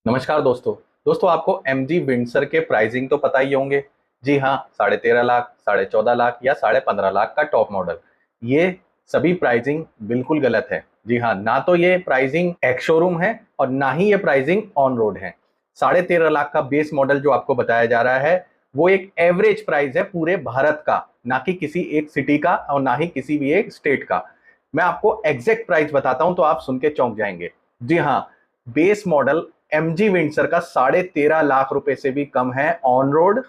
नमस्कार दोस्तों। आपको MG विंडसर के प्राइसिंग तो पता ही होंगे। जी हाँ, 13.5 लाख, 14.5 लाख या 15.5 लाख का टॉप मॉडल। ये सभी प्राइसिंग बिल्कुल गलत है। जी हाँ, ना तो ये प्राइसिंग एक्स शोरूम है और ना ही ये प्राइसिंग ऑन रोड है। 13.5 लाख का बेस मॉडल जो आपको बताया जा रहा है वो एक एवरेज प्राइस है पूरे भारत का, ना कि किसी एक सिटी का और ना ही किसी भी एक स्टेट का। मैं आपको एग्जैक्ट प्राइस बताता हूं तो आप सुन के चौंक जाएंगे। जी हाँ, बेस मॉडल MG विंडसर का 13.5 लाख रुपए से भी कम है ऑन रोड।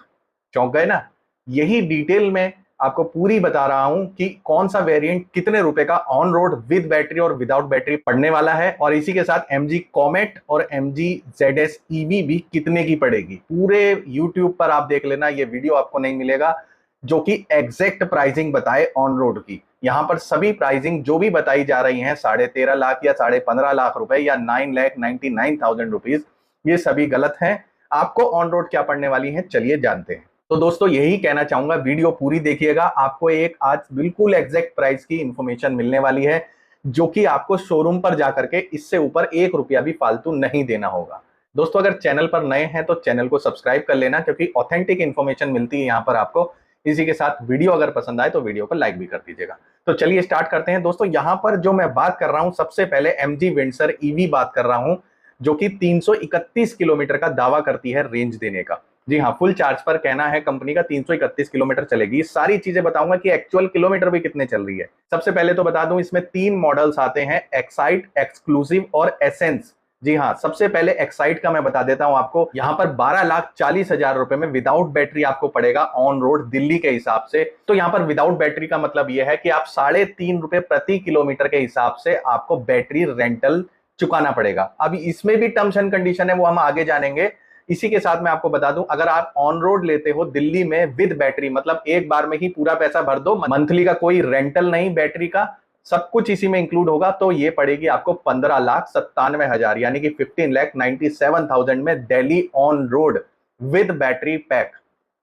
चौंक गए ना? यही डिटेल में आपको पूरी बता रहा हूं कि कौन सा वेरिएंट कितने रुपए का ऑन रोड विद बैटरी और विदाउट बैटरी पड़ने वाला है, और इसी के साथ MG कॉमेट और MG ZS EV भी कितने की पड़ेगी। पूरे YouTube पर आप देख लेना, ये वीडियो आपको नहीं मिलेगा जो कि एग्जैक्ट प्राइसिंग बताए ऑन रोड की। यहां पर सभी प्राइसिंग जो भी बताई जा रही हैं 13.5 लाख या 15.5 लाख रुपए या 9,99,000 रुपीज, ये सभी गलत हैं। आपको ऑन रोड क्या पड़ने वाली है, चलिए जानते हैं। तो दोस्तों यही कहना चाहूंगा, वीडियो पूरी देखिएगा, आपको एक आज बिल्कुल एग्जैक्ट प्राइस की इंफॉर्मेशन मिलने वाली है जो कि आपको शोरूम पर जाकर के इससे ऊपर 1 रुपया भी फालतू नहीं देना होगा। दोस्तों अगर चैनल पर नए हैं तो चैनल को सब्सक्राइब कर लेना, क्योंकि ऑथेंटिक इंफॉर्मेशन मिलती है यहाँ पर आपको। इसी के साथ वीडियो अगर पसंद आए तो वीडियो को लाइक भी कर दीजिएगा। तो चलिए स्टार्ट करते हैं दोस्तों। यहां पर जो मैं बात कर रहा हूं, सबसे पहले MG विंडसर EV बात कर रहा हूं, जो कि 331 किलोमीटर का दावा करती है रेंज देने का। जी हाँ, फुल चार्ज पर कहना है कंपनी का 331 किलोमीटर चलेगी। सारी चीजें बताऊंगा कि एक्चुअल किलोमीटर भी कितने चल रही है। सबसे पहले तो बता दूं, इसमें 3 मॉडल्स आते हैं, एक्साइट, एक्सक्लूसिव और एसेंस। जी हाँ, सबसे पहले एक्साइट का मैं बता देता हूं आपको। यहां पर 12,40,000 रुपए में विदाउट बैटरी आपको पड़ेगा ऑन रोड दिल्ली के हिसाब से। तो यहां पर विदाउट बैटरी का मतलब यह है कि आप 3.5 रुपए प्रति किलोमीटर के हिसाब से आपको बैटरी रेंटल चुकाना पड़ेगा। अभी इसमें भी टर्म्स एंड कंडीशन है, वो हम आगे जानेंगे। इसी के साथ मैं आपको बता दूं, अगर आप ऑन रोड लेते हो दिल्ली में विद बैटरी, मतलब एक बार में ही पूरा पैसा भर दो, मंथली का कोई रेंटल नहीं, बैटरी का सब कुछ इसी में इंक्लूड होगा, तो ये पड़ेगी आपको 15,97,000 यानी कि 15,97,000 में Delhi on road with battery pack.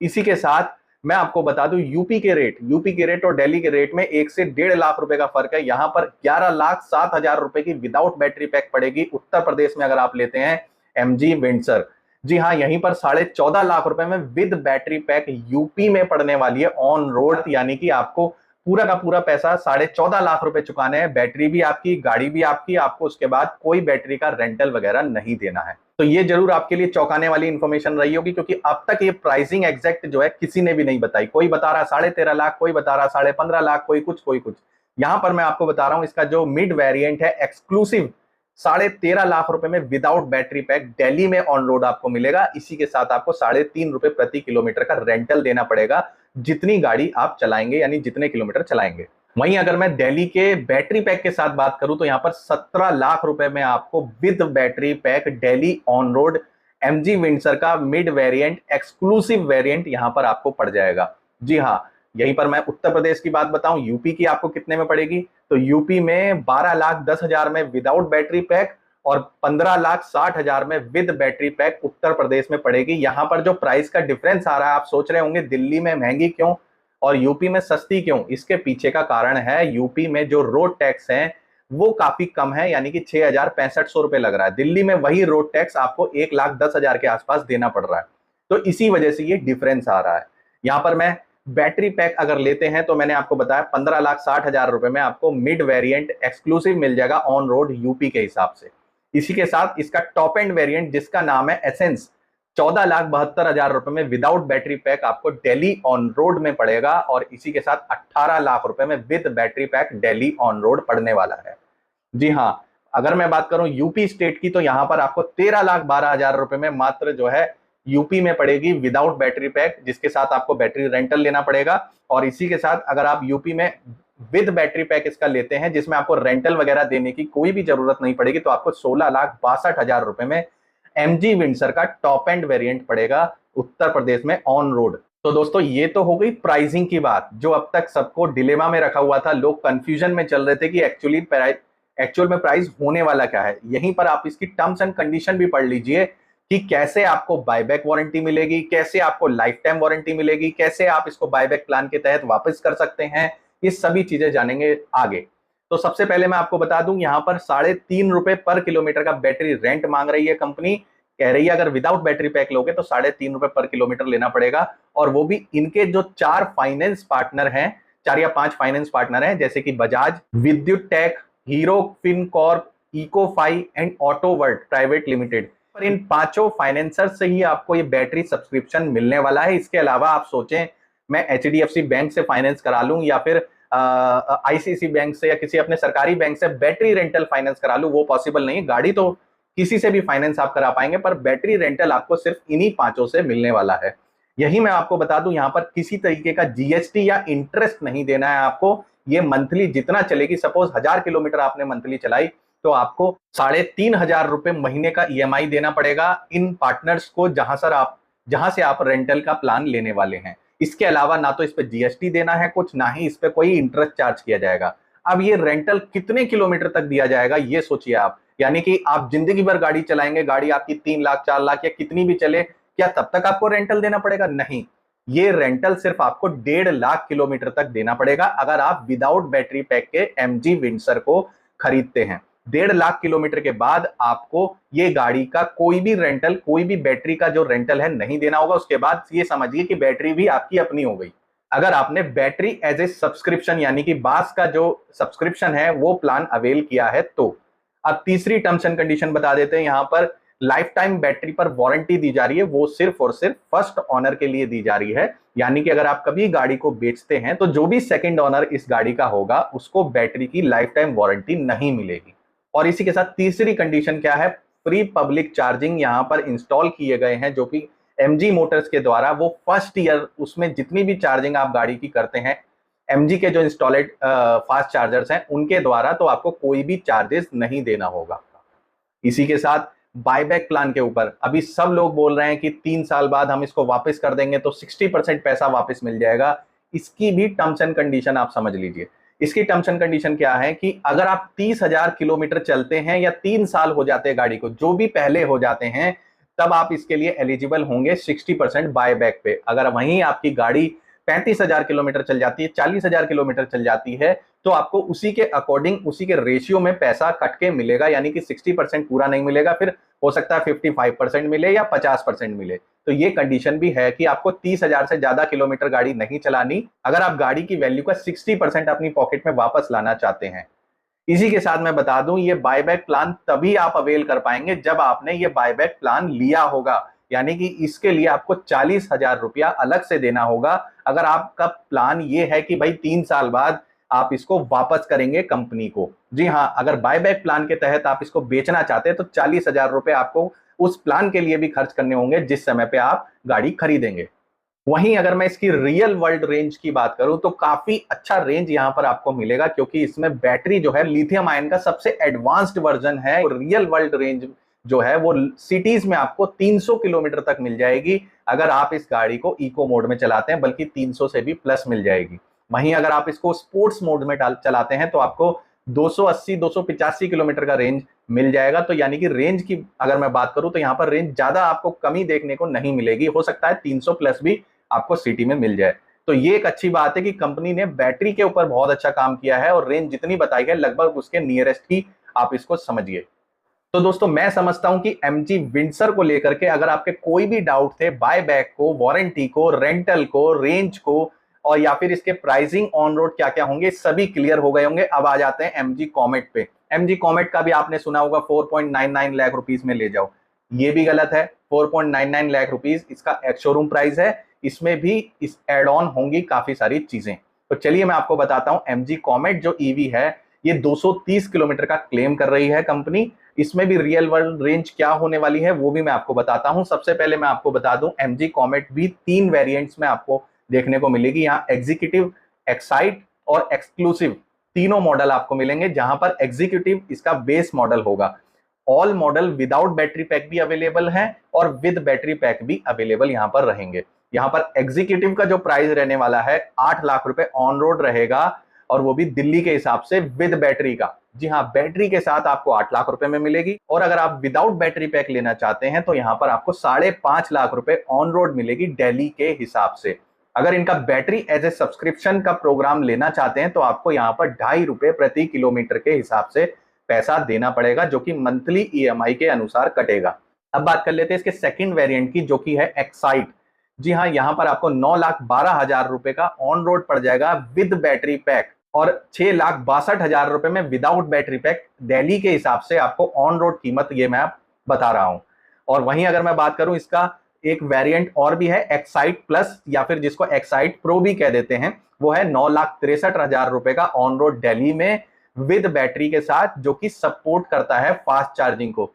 इसी के साथ मैं आपको बता दूं, यूपी के रेट और दिल्ली के रेट में 1 से 1.5 लाख रुपए का फर्क है। यहां पर 11,07,000 रुपए की विदाउट बैटरी पैक पड़ेगी उत्तर प्रदेश में अगर आप लेते हैं MG विंडसर। जी हाँ, यहीं पर 14.5 लाख रुपए में विद बैटरी पैक यूपी में पड़ने वाली है ऑन रोड, यानी कि आपको पूरा का पूरा पैसा 14.5 लाख रुपए चुकाने हैं। बैटरी भी आपकी, गाड़ी भी आपकी, आपको उसके बाद कोई बैटरी का रेंटल वगैरह नहीं देना है। तो ये जरूर आपके लिए चौंकाने वाली इंफॉर्मेशन रही होगी, क्योंकि अब तक ये प्राइसिंग एग्जैक्ट जो है किसी ने भी नहीं बताई। कोई बता रहा 13.5 लाख, कोई बता रहा 15.5 लाख, कोई कुछ। यहां पर मैं आपको बता रहा हूं, इसका जो मिड वेरिएंट है एक्सक्लूसिव 13.5 लाख रुपए में विदाउट बैटरी पैक दिल्ली में ऑन रोड आपको मिलेगा। इसी के साथ आपको 3.5 रुपए प्रति किलोमीटर का रेंटल देना पड़ेगा जितनी गाड़ी आप चलाएंगे, यानी जितने किलोमीटर चलाएंगे। वहीं अगर मैं दिल्ली के बैटरी पैक के साथ बात करूं तो यहां पर 17 लाख रुपए में आपको with battery pack Delhi on road MG Windsor का मिड वेरिएंट एक्सक्लूसिव वेरिएंट यहां पर आपको पड़ जाएगा। जी हाँ, यहीं पर मैं उत्तर प्रदेश की बात बताऊं, यूपी की आपको कितने में पड़ेगी, तो यूपी में 12,10,000 में विदाउट बैटरी पैक और 15,60,000 में with battery pack Uttar Pradesh में पड़ेगी। यहां पर जो प्राइस का डिफरेंस आ रहा है, आप सोच रहे होंगे दिल्ली में महंगी क्यों और यूपी में सस्ती क्यों। इसके पीछे का कारण है, यूपी में जो रोड टैक्स है वो काफी कम है, यानी कि 6,6500 रुपए लग रहा है। दिल्ली में वही रोड टैक्स आपको 1,10,000 के आसपास देना पड़ रहा है। तो इसी वजह से ये डिफरेंस आ रहा है। यहां पर मैं बैटरी पैक अगर लेते हैं तो मैंने आपको बताया 15,60,000 रुपए में आपको मिड वेरिएंट एक्सक्लूसिव मिल जाएगा ऑन रोड यूपी के हिसाब से। इसी के साथ इसका टॉप एंड वेरिएंट जिसका नाम है एसेंस, 14,72,000 रुपए में विदाउट बैटरी पैक आपको दिल्ली ऑन रोड में पड़ेगा, और इसी के साथ 18 लाख रुपए में with battery pack Delhi on road पड़ने वाला है। जी हाँ, अगर मैं बात करूं यूपी स्टेट की तो यहां पर आपको 13,12,000 रुपए में मात्र जो है यूपी में पड़ेगी विदाउट बैटरी पैक, जिसके साथ आपको बैटरी रेंटल लेना पड़ेगा। और इसी के साथ अगर आप यूपी में विद बैटरी पैक इसका लेते हैं जिसमें आपको रेंटल वगैरह देने की कोई भी जरूरत नहीं पड़ेगी, तो आपको 16,62,000 रुपए में MG विंडसर का टॉप एंड वेरिएंट पड़ेगा उत्तर प्रदेश में ऑन रोड। तो दोस्तों ये तो हो गई प्राइसिंग की बात, जो अब तक सबको डिलेमा में रखा हुआ था। लोग कंफ्यूजन में चल रहे थे कि एक्चुअल में प्राइस होने वाला क्या है। यहीं पर आप इसकी टर्म्स एंड कंडीशन भी पढ़ लीजिए कि कैसे आपको बायबैक वारंटी मिलेगी, कैसे आपको लाइफ टाइम वारंटी मिलेगी, कैसे आप इसको बायबैक प्लान के तहत वापस कर सकते हैं। ये सभी चीजें जानेंगे आगे। तो सबसे पहले मैं आपको बता दूं, यहां पर 3.5 रुपए पर किलोमीटर का बैटरी रेंट मांग रही है कंपनी। कह रही है अगर विदाउट बैटरी पैक लोगे तो 3.5 रुपए पर किलोमीटर लेना पड़ेगा। और वो भी इनके जो 4 फाइनेंस पार्टनर हैं, 4 या 5 फाइनेंस पार्टनर हैं, जैसे कि Bajaj, Vidyut tech, Hero FinCorp, Ecofy and Autoworld private limited. पर इन पांचों फाइनेंसर से ही आपको ये बैटरी सब्सक्रिप्शन मिलने वाला है। इसके अलावा आप सोचें मैं एचडीएफसी बैंक से फाइनेंस करा लूं या फिर आईसीसी बैंक से या किसी अपने सरकारी बैंक से बैटरी रेंटल फाइनेंस करा लूं, वो पॉसिबल नहीं। गाड़ी तो किसी से भी फाइनेंस आप करा पाएंगे, पर बैटरी रेंटल आपको सिर्फ इन्हीं पांचों से मिलने वाला है। यही मैं आपको बता दूं, यहां पर किसी तरीके का जीएसटी या इंटरेस्ट नहीं देना है आपको। ये मंथली जितना चलेगी, सपोज 1000 किलोमीटर आपने मंथली चलाई तो आपको 3,500 महीने का ईएमआई देना पड़ेगा इन पार्टनर्स को, जहां से आप रेंटल का प्लान लेने वाले हैं। इसके अलावा ना तो इस पे जीएसटी देना है कुछ, ना ही इस पे कोई इंटरेस्ट चार्ज किया जाएगा। अब ये रेंटल कितने किलोमीटर तक दिया जाएगा ये सोचिए आप, यानी कि आप जिंदगी भर गाड़ी चलाएंगे, गाड़ी आपकी 3 लाख 4 लाख या कितनी भी चले, क्या तब तक आपको रेंटल देना पड़ेगा? नहीं, ये रेंटल सिर्फ आपको 1.5 लाख किलोमीटर तक देना पड़ेगा अगर आप विदाउट बैटरी पैक के एमजी विंडसर को खरीदते हैं। 1.5 लाख किलोमीटर के बाद आपको ये गाड़ी का कोई भी रेंटल, कोई भी बैटरी का जो रेंटल है नहीं देना होगा। उसके बाद ये समझिए कि बैटरी भी आपकी अपनी हो गई, अगर आपने बैटरी एज ए सब्सक्रिप्शन यानी कि बास का जो सब्सक्रिप्शन है वो प्लान अवेल किया है तो। अब तीसरी टर्म्स एंड कंडीशन बता देते हैं। यहां पर लाइफ टाइम बैटरी पर वारंटी दी जा रही है, वो सिर्फ और सिर्फ फर्स्ट ऑनर के लिए दी जा रही है। यानी कि अगर आप कभी गाड़ी को बेचते हैं तो जो भी सेकंड ऑनर इस गाड़ी का होगा उसको बैटरी की लाइफ टाइम वारंटी नहीं मिलेगी। और इसी के साथ तीसरी कंडीशन क्या है, फ्री पब्लिक चार्जिंग यहां पर इंस्टॉल किए गए हैं जो कि एमजी मोटर्स के द्वारा। वो फर्स्ट ईयर उसमें जितनी भी चार्जिंग आप गाड़ी की करते हैं एमजी के जो इंस्टॉलेड फास्ट चार्जर्स हैं उनके द्वारा, तो आपको कोई भी चार्जेस नहीं देना होगा। इसी के साथ बायबैक प्लान के ऊपर अभी सब लोग बोल रहे हैं कि 3 साल बाद हम इसको वापस कर देंगे तो 60% पैसा वापस मिल जाएगा। इसकी भी टर्म्स एंड कंडीशन आप समझ लीजिए। इसकी टर्म्स एंड कंडीशन क्या है कि अगर आप 30,000 किलोमीटर चलते हैं या 3 साल हो जाते हैं गाड़ी को, जो भी पहले हो जाते हैं, तब आप इसके लिए एलिजिबल होंगे 60% बायबैक पे। अगर वहीं आपकी गाड़ी 35,000 किलोमीटर चल जाती है, 40,000 किलोमीटर चल जाती है, तो आपको उसी के अकॉर्डिंग, उसी के रेशियो में पैसा कट के मिलेगा। यानी कि 60% पूरा नहीं मिलेगा, फिर हो सकता है 55% मिले या 50% मिले। तो ये कंडीशन भी है कि आपको 30,000 से ज्यादा किलोमीटर गाड़ी नहीं चलानी अगर आप गाड़ी की वैल्यू का 60% अपनी पॉकेट में वापस लाना चाहते हैं। इसी के साथ मैं बता दूं, ये बायबैक प्लान तभी आप अवेल कर पाएंगे जब आपने ये बायबैक प्लान लिया होगा। यानी कि इसके लिए आपको 40,000 रुपया अलग से देना होगा अगर आपका प्लान ये है कि भाई 3 साल बाद आप इसको वापस करेंगे कंपनी को। जी हाँ, अगर बायबैक प्लान के तहत आप इसको बेचना चाहते हैं तो 40,000 रुपए आपको उस प्लान के लिए भी खर्च करने होंगे जिस समय पे आप गाड़ी खरीदेंगे। वहीं अगर मैं इसकी रियल वर्ल्ड रेंज की बात करूं तो काफी अच्छा रेंज यहां पर आपको मिलेगा, क्योंकि इसमें बैटरी जो है लिथियम आयन का सबसे एडवांस्ड वर्जन है। रियल वर्ल्ड रेंज जो है वो सिटीज में आपको 300 किलोमीटर तक मिल जाएगी अगर आप इस गाड़ी को इको मोड में चलाते हैं, बल्कि 300 से भी प्लस मिल जाएगी। वहीं अगर आप इसको स्पोर्ट्स मोड में चलाते हैं तो आपको 280-285 किलोमीटर का रेंज मिल जाएगा। तो यानी कि रेंज की अगर मैं बात करूं तो यहाँ पर रेंज ज्यादा आपको कमी देखने को नहीं मिलेगी। हो सकता है 300 प्लस भी आपको सिटी में मिल जाए। तो ये एक अच्छी बात है कि कंपनी ने बैटरी के ऊपर बहुत अच्छा काम किया है और रेंज जितनी बताई है लगभग उसके नियरेस्ट ही आप इसको समझिए। तो दोस्तों मैं समझता हूं कि एमजी विंडसर को लेकर के अगर आपके कोई भी डाउट थे, बायबैक को, वारंटी को, रेंटल को, रेंज को, और या फिर इसके प्राइसिंग ऑन रोड क्या क्या होंगे, सभी क्लियर हो गए होंगे। अब आ जाते हैं एमजी कॉमेट पे। एमजी कॉमेट का भी आपने सुना होगा 4.99 लाख रुपीस में ले जाओ, ये भी गलत है। 4.99 लाख रुपीस इसका एक्स शोरूम प्राइस है। इसमें भी इस एड ऑन होंगी काफी सारी चीजें। तो चलिए मैं आपको बताता हूं, एमजी कॉमेट जो ईवी है ये 230 किलोमीटर का क्लेम कर रही है कंपनी। इसमें भी रियल वर्ल्ड रेंज क्या होने वाली है वो भी मैं आपको बताता हूं। सबसे पहले मैं आपको बता दूं, एमजी कॉमेट भी 3 वेरिएंट्स में आपको देखने को मिलेगी। यहाँ एग्जीक्यूटिव, एक्साइट और एक्सक्लूसिव तीनों मॉडल आपको मिलेंगे, जहां पर एग्जीक्यूटिव इसका बेस मॉडल होगा। All model without battery pack भी अवेलेबल है और विद बैटरी पैक भी अवेलेबल यहां पर रहेंगे। यहां पर एग्जीक्यूटिव का जो प्राइस रहने वाला है 8 लाख रुपए ऑन रोड रहेगा, और वो भी दिल्ली के हिसाब से विद बैटरी का। जी हाँ, बैटरी के साथ आपको 8 लाख रुपए में मिलेगी। और अगर आप विदाउट बैटरी पैक लेना चाहते हैं तो यहाँ पर आपको 5.5 लाख रुपए ऑन रोड मिलेगी दिल्ली के हिसाब से। अगर इनका बैटरी एज ए सब्सक्रिप्शन का प्रोग्राम लेना चाहते हैं तो आपको यहाँ पर 2.5 रुपए प्रति किलोमीटर के हिसाब से पैसा देना पड़ेगा, जो कि मंथली ईएमआई के अनुसार कटेगा। अब बात कर लेते हैं इसके सेकंड वेरिएंट की, जो कि है एक्साइट। जी हाँ, यहाँ पर आपको 9,12,000 रुपए का ऑन रोड पड़ जाएगा विद बैटरी पैक, और 6,62,000 रुपए में विदाउट बैटरी पैक। दिल्ली के हिसाब से आपको ऑन रोड कीमत ये मैं आप बता रहा हूं। और वहीं अगर मैं बात करूं, इसका एक वेरिएंट और भी है, एक्साइट प्लस, या फिर जिसको एक्साइट प्रो भी कह देते हैं, वो है 9,63,000 रुपए का ऑन रोड दिल्ली में विद बैटरी के साथ, जो कि सपोर्ट करता है फास्ट चार्जिंग को।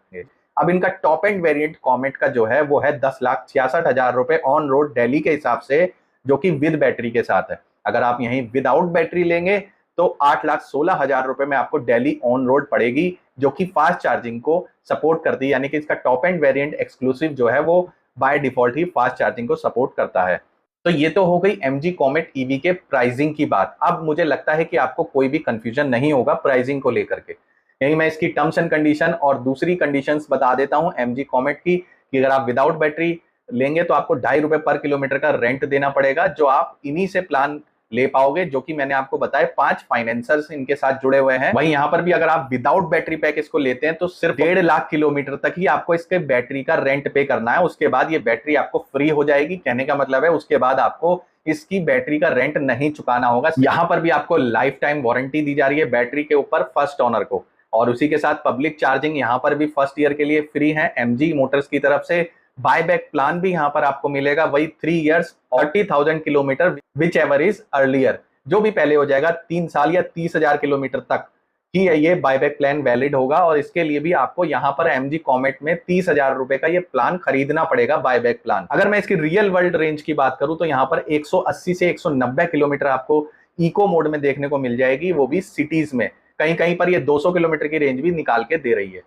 अब इनका टॉप एंड वेरिएंट कॉमेट का जो है वो है 10,66,000 रुपए ऑन रोड दिल्ली के हिसाब से, जो कि विद बैटरी के साथ है। अगर आप यहीं विदाउट बैटरी लेंगे तो 8,16,000 रुपए में आपको दिल्ली ऑन रोड पड़ेगी, जो कि फास्ट चार्जिंग को सपोर्ट करती है। यानी कि इसका टॉप एंड वेरिएंट एक्सक्लूसिव जो है वो by default he fast charging को सपोर्ट करता है। तो ये तो हो गई MG कॉमेट ईवी के प्राइसिंग की बात। अब मुझे लगता है कि आपको कोई भी कंफ्यूजन नहीं होगा प्राइसिंग को लेकर के। यही मैं इसकी टर्म्स एंड कंडीशन और दूसरी कंडीशंस बता देता हूं MG कॉमेट की, कि अगर आप विदाउट बैटरी लेंगे तो आपको 2.5 रुपए पर किलोमीटर का रेंट देना पड़ेगा, जो आप इन्हीं से प्लान ले पाओगे, जो कि मैंने आपको बताया 5 फाइनेंसर्स इनके साथ जुड़े हुए हैं। वहीं यहाँ पर भी अगर आप विदाउट बैटरी पैक इसको लेते हैं तो सिर्फ 1.5 लाख किलोमीटर तक ही आपको इसके बैटरी का रेंट पे करना है। उसके बाद ये बैटरी आपको फ्री हो जाएगी। कहने का मतलब है उसके बाद आपको इसकी बैटरी का रेंट नहीं चुकाना होगा। यहाँ पर भी आपको लाइफ टाइम वारंटी दी जा रही है बैटरी के ऊपर फर्स्ट ओनर को, और उसी के साथ पब्लिक चार्जिंग यहाँ पर भी फर्स्ट ईयर के लिए फ्री है MG मोटर्स की तरफ से। बायबैक प्लान भी यहाँ पर आपको मिलेगा, वही 3 years 40,000 kilometre which ever is earlier, जो भी पहले हो जाएगा 3 साल या 30,000 किलोमीटर तक ही ये बायबैक प्लान वैलिड होगा। और इसके लिए भी आपको यहाँ पर MG कॉमेट में 30,000 रुपए का ये प्लान खरीदना पड़ेगा, बायबैक प्लान। अगर मैं इसकी रियल वर्ल्ड रेंज की बात करूं तो यहाँ पर 180 से 190 किलोमीटर आपको इको मोड में देखने को मिल जाएगी, वो भी सिटीज में। कहीं कहीं पर ये 200 किलोमीटर की रेंज भी निकाल के दे रही है।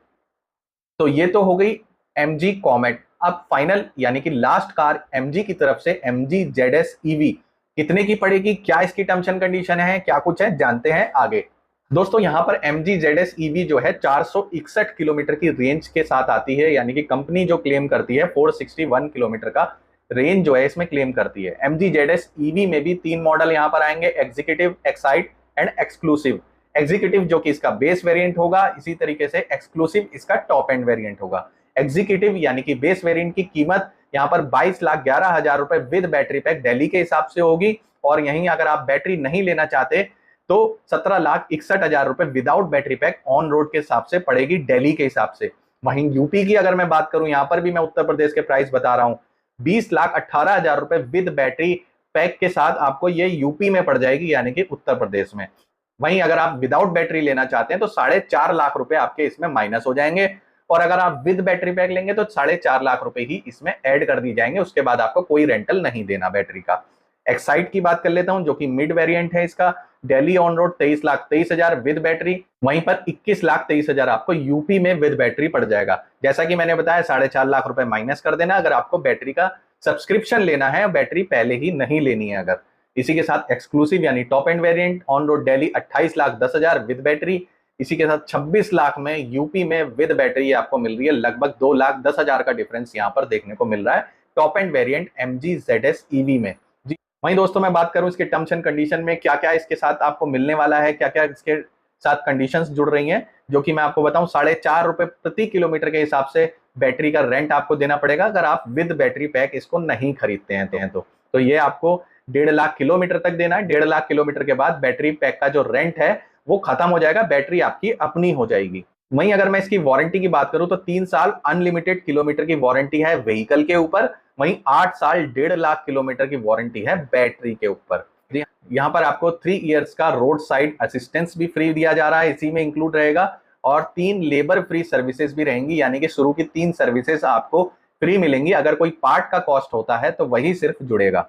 तो ये तो हो गई MG कॉमेट। अब फाइनल यानी कि लास्ट कार MG की तरफ से MG ZS EV कितने की पड़ेगी, क्या इसकी टर्म्स एंड कंडीशन है, क्या कुछ है, जानते हैं आगे। दोस्तों यहाँ पर MG ZS EV जो है 461 किलोमीटर की रेंज के साथ आती है। यानी कि कंपनी जो क्लेम करती है 461 किलोमीटर का रेंज जो है इसमें क्लेम करती है। MG ZS EV में भी 3 मॉडल यहाँ पर आएंगे, executive, excite and exclusive. Executive जो कि इसका बेस वेरिएंट होगा, इसी तरीके से एक्सक्लूसिव इसका टॉप एंड वेरिएंट होगा। एग्जीक्यूटिव यानी कि बेस वेरिएंट की कीमत यहाँ पर 22,11,000 रुपए विद बैटरी पैक दिल्ली के हिसाब से होगी, और यहीं अगर आप बैटरी नहीं लेना चाहते तो 17,61,000 रुपए without battery pack on road के हिसाब से पड़ेगी दिल्ली के हिसाब से। वहीं यूपी की अगर मैं बात करूं, यहाँ पर भी मैं उत्तर प्रदेश के प्राइस बता रहा हूं, 20,18,000 रुपए विद बैटरी पैक के साथ आपको ये यूपी में पड़ जाएगी, यानी कि उत्तर प्रदेश में। वहीं अगर आप विदाउट बैटरी लेना चाहते हैं तो 4.5 लाख रुपए आपके इसमें माइनस हो जाएंगे, और अगर आप विद बैटरी पैक लेंगे तो 4.5 लाख रुपए ही इसमें ऐड कर दी जाएंगे। उसके बाद आपको कोई रेंटल नहीं देना बैटरी का। एक्साइट की बात कर लेता हूं, जो कि मिड वेरिएंट है इसका। Delhi on road 23,23,000 with battery, वहीं पर 21,23,000 आपको यूपी में विद बैटरी पड़ जाएगा। जैसा कि मैंने बताया 4.5 लाख रुपए माइनस कर देना अगर आपको बैटरी का सब्सक्रिप्शन लेना है, बैटरी पहले ही नहीं लेनी है अगर। इसी के साथ एक्सक्लूसिव यानी top end variant on road Delhi 28,10,000 with battery. इसी के साथ 26 लाख में यूपी में विद बैटरी आपको मिल रही है। लगभग 2,10,000 का डिफरेंस यहाँ पर देखने को मिल रहा है top end variant MG ZS EV में। जी वहीं दोस्तों मैं बात करूं इसके टर्म्स एंड कंडीशन में क्या क्या इसके साथ आपको मिलने वाला है, क्या क्या इसके साथ कंडीशंस जुड़ रही हैं, जो कि मैं आपको बताऊं। 4.5 रुपए प्रति किलोमीटर के हिसाब से बैटरी का रेंट आपको देना पड़ेगा अगर आप विद बैटरी पैक इसको नहीं खरीदते हैं तो ये आपको 1.5 लाख किलोमीटर तक देना है। 1.5 लाख किलोमीटर के बाद बैटरी पैक का जो रेंट है वो खत्म हो जाएगा, बैटरी आपकी अपनी हो जाएगी। वहीं अगर मैं इसकी वारंटी की बात करूं तो 3 साल अनलिमिटेड किलोमीटर की वारंटी है व्हीकल के ऊपर, वहीं 8 साल 1.5 लाख किलोमीटर की वारंटी है बैटरी के ऊपर। यहाँ पर आपको 3 इयर्स का रोड साइड असिस्टेंस भी फ्री दिया जा रहा है, इसी में इंक्लूड रहेगा, और 3 लेबर फ्री सर्विसेज भी रहेंगी। यानी कि शुरू की 3 सर्विसेज आपको फ्री मिलेंगी। अगर कोई पार्ट का कॉस्ट होता है तो वही सिर्फ जुड़ेगा।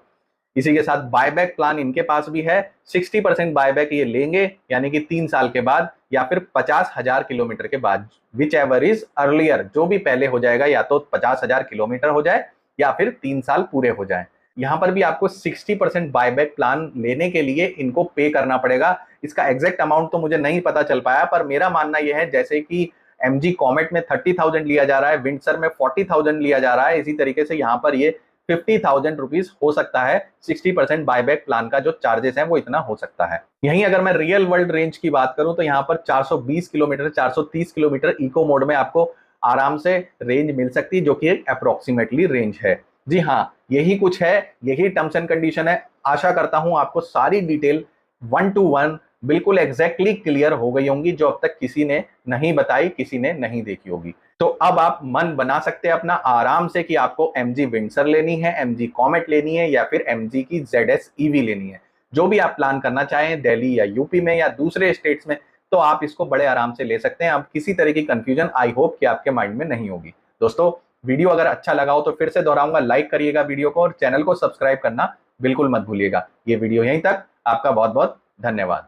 इसी के साथ बायबैक प्लान इनके पास भी है। 60% बायबैक ये लेंगे, यानी कि 3 साल के बाद या फिर 50,000 किलोमीटर के बाद, विच एवर इज अर्लियर, जो भी पहले हो जाएगा, या तो 50,000 किलोमीटर हो जाए या फिर 3 साल पूरे हो जाए। यहाँ पर भी आपको 60% बायबैक प्लान लेने के लिए इनको पे करना पड़ेगा। इसका एग्जैक्ट अमाउंट तो मुझे नहीं पता चल पाया, पर मेरा मानना यह है जैसे कि MG कॉमेट में 30,000 लिया जा रहा है, विंडसर में 40,000 लिया जा रहा है, इसी तरीके से यहाँ पर ये 50,000 रुपीज हो सकता है। 60% बायबैक प्लान का जो चार्जेस है वो इतना हो सकता है। यहीं अगर मैं रियल वर्ल्ड रेंज की बात करूं तो यहाँ पर 420 किलोमीटर 430 किलोमीटर इको मोड में आपको आराम से रेंज मिल सकती है, जो कि एक अप्रोक्सीमेटली रेंज है। जी हाँ, यही कुछ है, यही टर्म्स एंड कंडीशन है। आशा करता हूं आपको सारी डिटेल 1 to 1 बिल्कुल एग्जैक्टली क्लियर हो गई होंगी, जो अब तक किसी ने नहीं बताई, किसी ने नहीं देखी होगी। तो अब आप मन बना सकते हैं अपना आराम से कि आपको MG विंडसर लेनी है, MG कॉमेट लेनी है, या फिर MG की ZS EV लेनी है। जो भी आप प्लान करना चाहें, दिल्ली या यूपी में या दूसरे स्टेट्स में, तो आप इसको बड़े आराम से ले सकते हैं। अब किसी तरह की कंफ्यूजन आई होप कि आपके माइंड में नहीं होगी। दोस्तों, वीडियो अगर अच्छा लगा हो तो फिर से दोहराऊंगा, लाइक करिएगा वीडियो को और चैनल को सब्सक्राइब करना बिल्कुल मत भूलिएगा। ये वीडियो यहीं तक, आपका बहुत बहुत धन्यवाद।